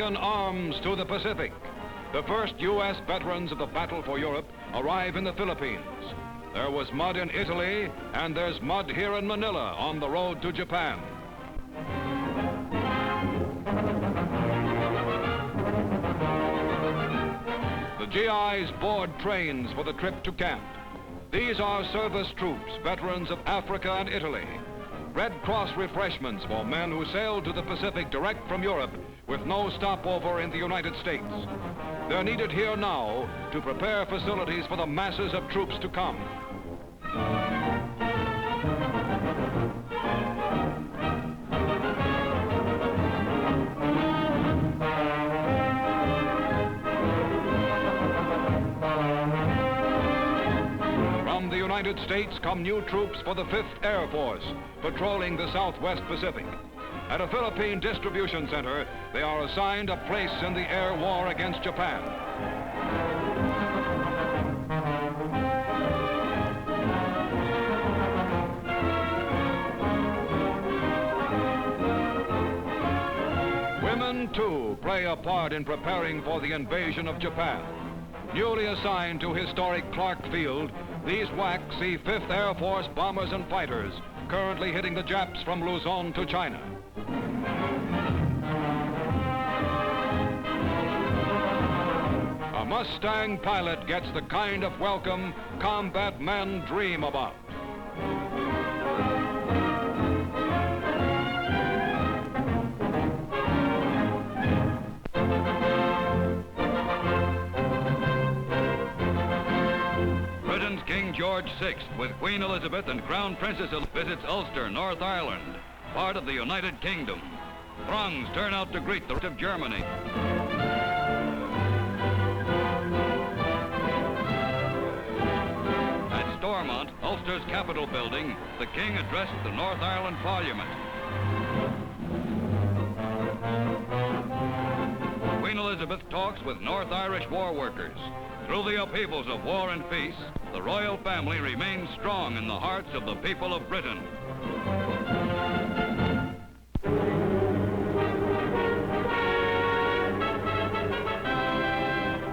American arms to the Pacific. The first U.S. veterans of the battle for Europe arrive in the Philippines. There was mud in Italy, and there's mud here in Manila on the road to Japan. The GIs board trains for the trip to camp. These are service troops, veterans of Africa and Italy. Red Cross refreshments for men who sailed to the Pacific direct from Europe with no stopover in the United States. They're needed here now to prepare facilities for the masses of troops to come. From the United States come new troops for the 5th Air Force, patrolling the Southwest Pacific. At a Philippine distribution center, they are assigned a place in the air war against Japan. Women, too, play a part in preparing for the invasion of Japan. Newly assigned to historic Clark Field, these WACS see 5th Air Force bombers and fighters currently hitting the Japs from Luzon to China. A Mustang pilot gets the kind of welcome combat men dream about. Britain's King George VI with Queen Elizabeth and Crown Princess visits Ulster, North Ireland, part of the United Kingdom. Throngs turn out to greet the rest of Germany. At Stormont, Ulster's Capitol building, the King addressed the North Ireland Parliament. Queen Elizabeth talks with North Irish war workers. Through the upheavals of war and peace, the royal family remains strong in the hearts of the people of Britain.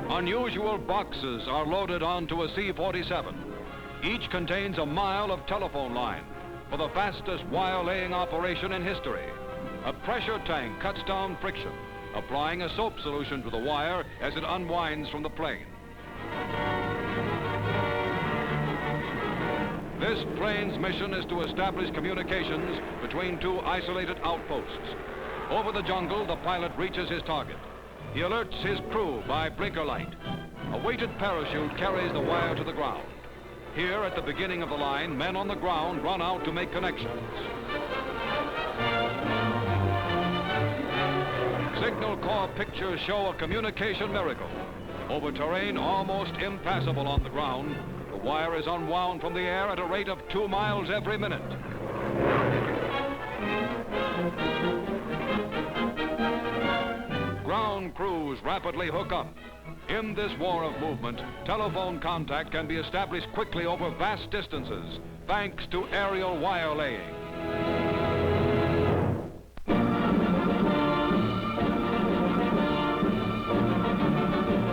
Unusual boxes are loaded onto a C-47. Each contains a mile of telephone line for the fastest wire-laying operation in history. A pressure tank cuts down friction, applying a soap solution to the wire as it unwinds from the plane. This plane's mission is to establish communications between two isolated outposts. Over the jungle, the pilot reaches his target. He alerts his crew by blinker light. A weighted parachute carries the wire to the ground. Here, at the beginning of the line, men on the ground run out to make connections. Signal Corps pictures show a communication miracle. Over terrain almost impassable on the ground, the wire is unwound from the air at a rate of 2 miles every minute. Ground crews rapidly hook up. In this war of movement, telephone contact can be established quickly over vast distances, thanks to aerial wire laying.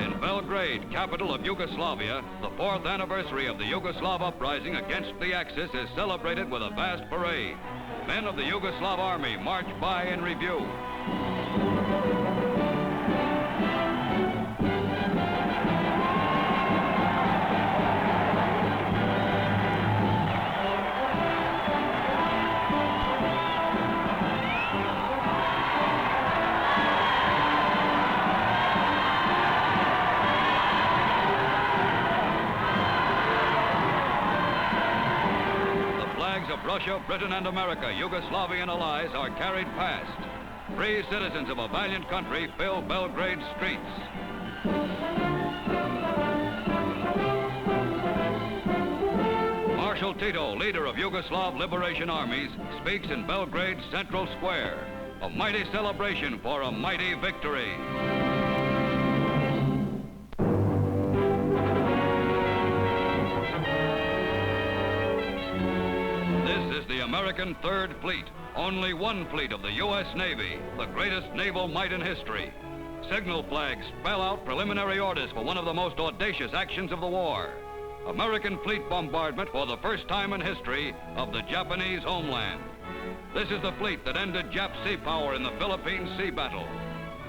In Belgrade, capital of Yugoslavia, the 4th anniversary of the Yugoslav uprising against the Axis is celebrated with a vast parade. Men of the Yugoslav army march by in review. Russia, Britain, and America, Yugoslavian allies, are carried past. Free citizens of a valiant country fill Belgrade's streets. Marshal Tito, leader of Yugoslav liberation armies, speaks in Belgrade Central Square. A mighty celebration for a mighty victory. American Third Fleet, only one fleet of the U.S. Navy, the greatest naval might in history. Signal flags spell out preliminary orders for one of the most audacious actions of the war. American fleet bombardment for the first time in history of the Japanese homeland. This is the fleet that ended Jap sea power in the Philippine Sea Battle.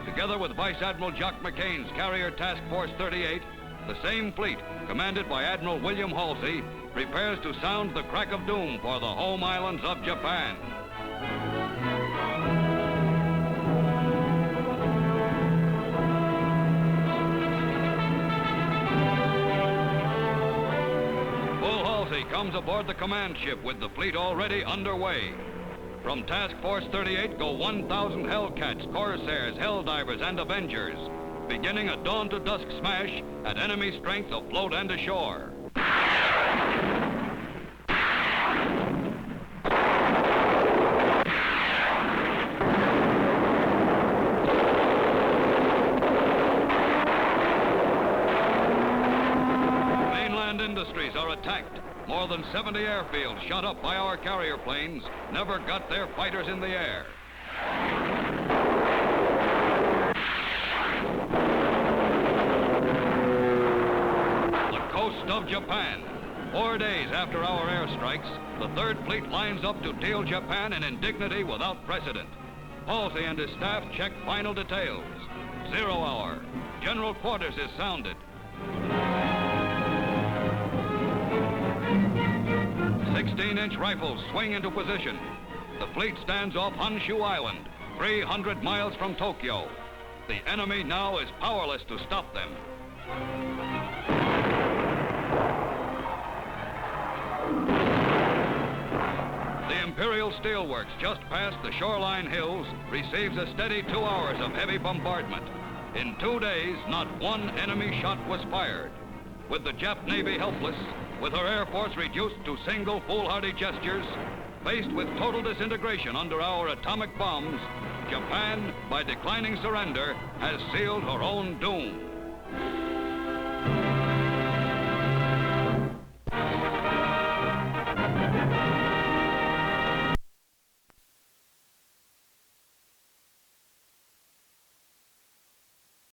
Together with Vice Admiral Jock McCain's Carrier Task Force 38, the same fleet, commanded by Admiral William Halsey, prepares to sound the crack of doom for the home islands of Japan. Halsey comes aboard the command ship with the fleet already underway. From Task Force 38 go 1,000 Hellcats, Corsairs, Helldivers, and Avengers, beginning a dawn-to-dusk smash at enemy strength afloat and ashore. Mainland industries are attacked. More than 70 airfields shot up by our carrier planes never got their fighters in the air. The coast of Japan. 4 days after our airstrikes, the Third Fleet lines up to deal Japan an indignity without precedent. Halsey and his staff check final details. 0 hour. General quarters is sounded. 16-inch rifles swing into position. The fleet stands off Honshu Island, 300 miles from Tokyo. The enemy now is powerless to stop them. The Imperial Steelworks, just past the shoreline hills, receives a steady 2 hours of heavy bombardment. In 2 days, not one enemy shot was fired. With the Jap Navy helpless, with her Air Force reduced to single foolhardy gestures, faced with total disintegration under our atomic bombs, Japan, by declining surrender, has sealed her own doom.